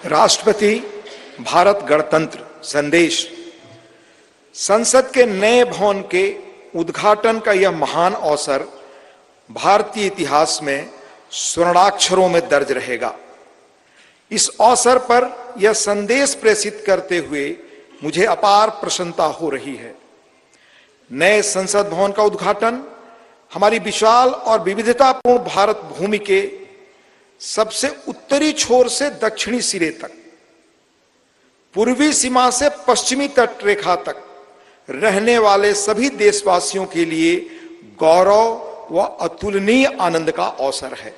राष्ट्रपति भारत गणतंत्र संदेश। संसद के नए भवन के उद्घाटन का यह महान अवसर भारतीय इतिहास में स्वर्णाक्षरों में दर्ज रहेगा। इस अवसर पर यह संदेश प्रेषित करते हुए मुझे अपार प्रसन्नता हो रही है। नए संसद भवन का उद्घाटन हमारी विशाल और विविधतापूर्ण भारत भूमि के सबसे उत्तरी छोर से दक्षिणी सिरे तक, पूर्वी सीमा से पश्चिमी तट रेखा तक रहने वाले सभी देशवासियों के लिए गौरव व अतुलनीय आनंद का अवसर है।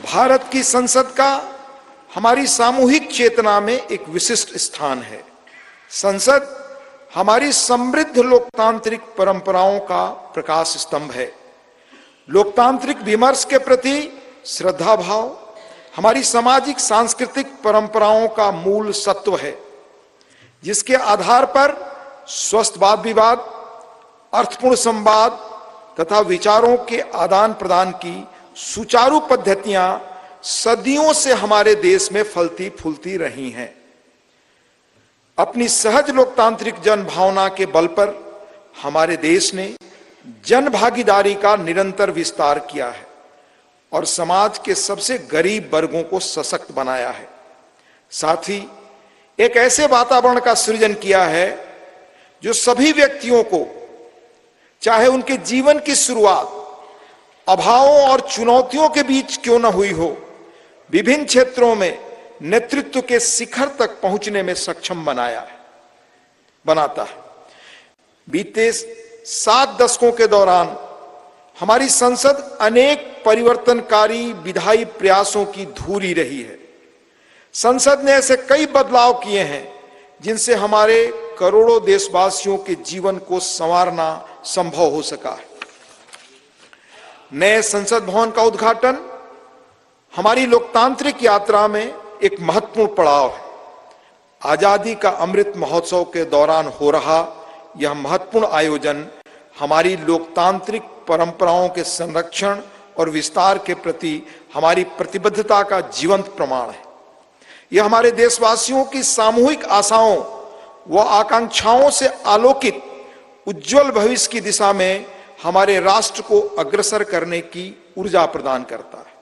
भारत की संसद का हमारी सामूहिक चेतना में एक विशिष्ट स्थान है। संसद हमारी समृद्ध लोकतांत्रिक परंपराओं का प्रकाश स्तंभ है। लोकतांत्रिक विमर्श के प्रति श्रद्धा भाव हमारी सामाजिक सांस्कृतिक परंपराओं का मूल सत्व है, जिसके आधार पर स्वस्थ वाद विवाद, अर्थपूर्ण संवाद तथा विचारों के आदान प्रदान की सुचारू पद्धतियां सदियों से हमारे देश में फलती फूलती रही हैं। अपनी सहज लोकतांत्रिक जन भावना के बल पर हमारे देश ने जन भागीदारी का निरंतर विस्तार किया है और समाज के सबसे गरीब वर्गों को सशक्त बनाया है। साथ ही एक ऐसे वातावरण का सृजन किया है जो सभी व्यक्तियों को, चाहे उनके जीवन की शुरुआत अभावों और चुनौतियों के बीच क्यों न हुई हो, विभिन्न क्षेत्रों में नेतृत्व के शिखर तक पहुंचने में सक्षम बनाता है। बीते 7 दशकों के दौरान हमारी संसद अनेक परिवर्तनकारी विधायी प्रयासों की धूरी रही है। संसद ने ऐसे कई बदलाव किए हैं जिनसे हमारे करोड़ों देशवासियों के जीवन को संवारना संभव हो सका है। नए संसद भवन का उद्घाटन हमारी लोकतांत्रिक यात्रा में एक महत्वपूर्ण पड़ाव है। आजादी का अमृत महोत्सव के दौरान हो रहा यह महत्वपूर्ण आयोजन हमारी लोकतांत्रिक परंपराओं के संरक्षण और विस्तार के प्रति हमारी प्रतिबद्धता का जीवंत प्रमाण है। यह हमारे देशवासियों की सामूहिक आशाओं व आकांक्षाओं से आलोकित उज्जवल भविष्य की दिशा में हमारे राष्ट्र को अग्रसर करने की ऊर्जा प्रदान करता है।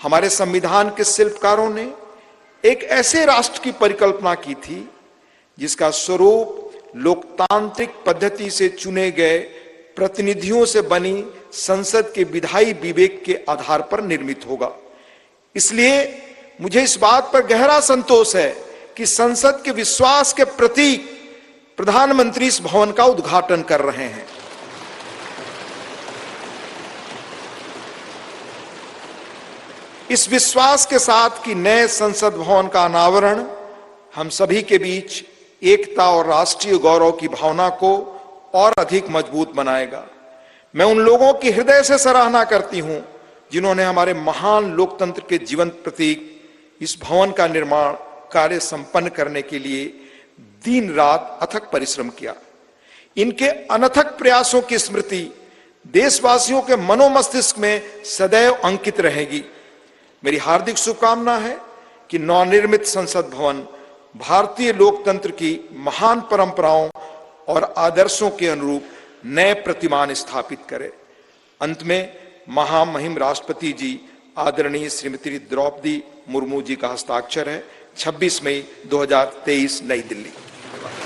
हमारे संविधान के शिल्पकारों ने एक ऐसे राष्ट्र की परिकल्पना की थी जिसका स्वरूप लोकतांत्रिक पद्धति से चुने गए प्रतिनिधियों से बनी संसद के विधायी विवेक के आधार पर निर्मित होगा। इसलिए मुझे इस बात पर गहरा संतोष है कि संसद के विश्वास के प्रतीक प्रधानमंत्री इस भवन का उद्घाटन कर रहे हैं। इस विश्वास के साथ कि नए संसद भवन का अनावरण हम सभी के बीच एकता और राष्ट्रीय गौरव की भावना को और अधिक मजबूत बनाएगा। मैं उन लोगों की हृदय से सराहना करती हूं जिन्होंने हमारे महान लोकतंत्र के जीवंत प्रतीक इस भवन का निर्माण कार्य संपन्न करने के लिए दिन रात अथक परिश्रम किया। इनके अनथक प्रयासों की स्मृति देशवासियों के मनोमस्तिष्क में सदैव अंकित रहेगी। मेरी हार्दिक शुभकामना है कि नवनिर्मित संसद भवन भारतीय लोकतंत्र की महान परंपराओं और आदर्शों के अनुरूप नए प्रतिमान स्थापित करे। अंत में महामहिम राष्ट्रपति जी आदरणीय श्रीमती द्रौपदी मुर्मू जी का हस्ताक्षर है। 26 मई 2023 नई दिल्ली।